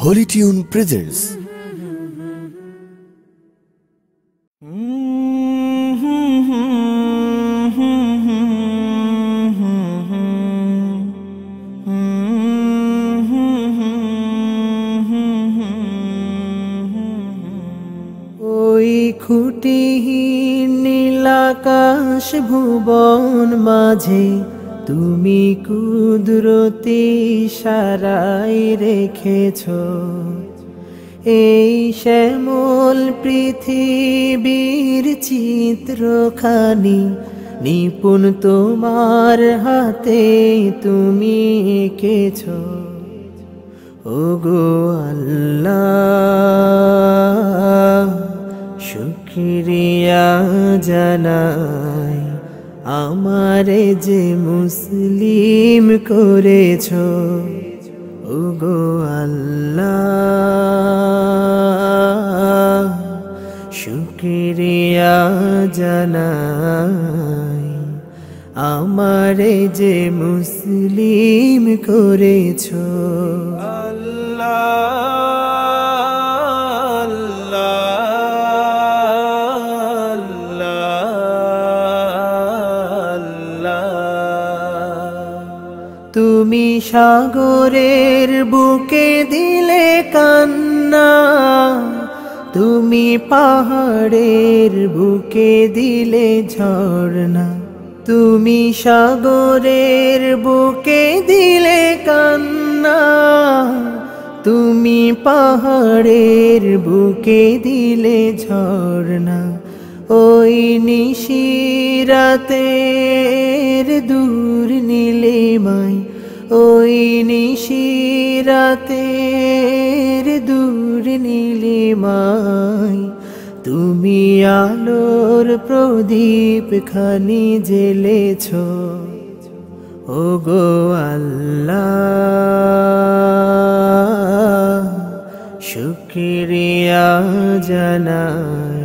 Holy Tune presents ওই খুঁটিহীন নীলাকাশ ভুবন মাঝে তুমি কুদরতি ইশারায় রেখেছ এই শ্যামল পৃথিবীর চিত্রখানি নিপুণ তোমার হাতে তুমি এঁকেছ। ওগো আল্লাহ শুকরিয়া জানাই আমারে যে মুসলিম করেছ। ওগো আল্লাহ শুকরিয়া জানাই আমারে যে মুসলিম করেছ। তুমি সাগরের বুকে দিলে কান্না, তুমি পাহাড়ের বুকে দিলে ঝর্ণা, তুমি সাগরের বুকে দিলে কান্না, তুমি পাহাড়ের বুকে দিলে ঝর্ণা। ওই নিশিরাতের দূর নীলিমায়, ওই নিশিরাতের দূর নীলিমায় তুমি আলোর প্রদীপ খানি জ্বেলেছ। ওগো আল্লাহ শুকরিয়া জানাই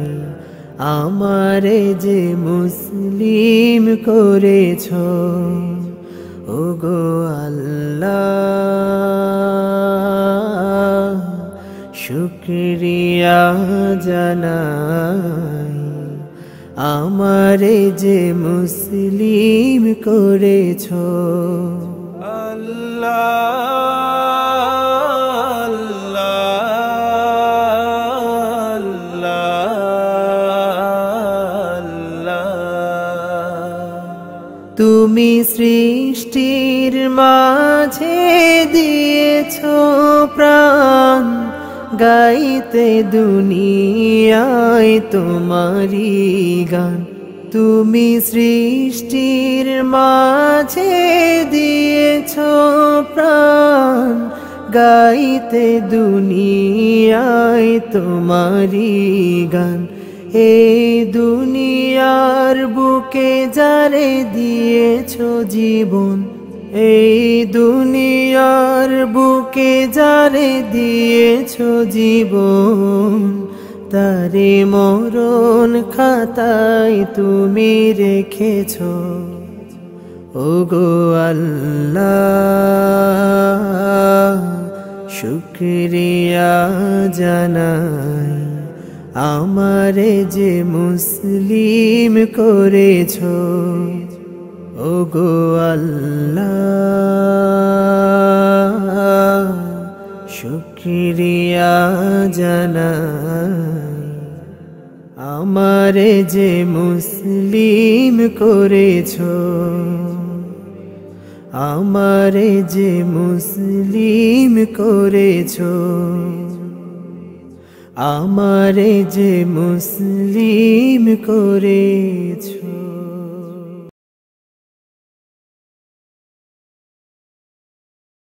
আমারে যে মুসলিম করেছ। ওগো আল্লাহ শুকরিয়া জানাই আমারে যে মুসলিম করেছ। তুমি সৃষ্টির মাঝে দিয়েছ প্রাণ, গাইতে দুনিয়ায় তোমারি গান। তুমি সৃষ্টির মাঝে দিয়েছ প্রাণ, গাইতে দুনিয়ায় তোমারি গান। এই দুনিয়ার বুকে যারে দিয়েছ জীবন, এই দুনিয়ার বুকে যারে দিয়েছ জীবন, তারে মরণ খাতায় তুমি রেখেছ। ওগো আল্লাহ শুকরিয়া জানাই আমারে যে মুসলিম করেছ। ওগো আল্লাহ শুকরিয়া জানাই আমারে যে মুসলিম করেছ। আমারে যে মুসলিম করেছ। আমারে যে মুসলিম করেছ।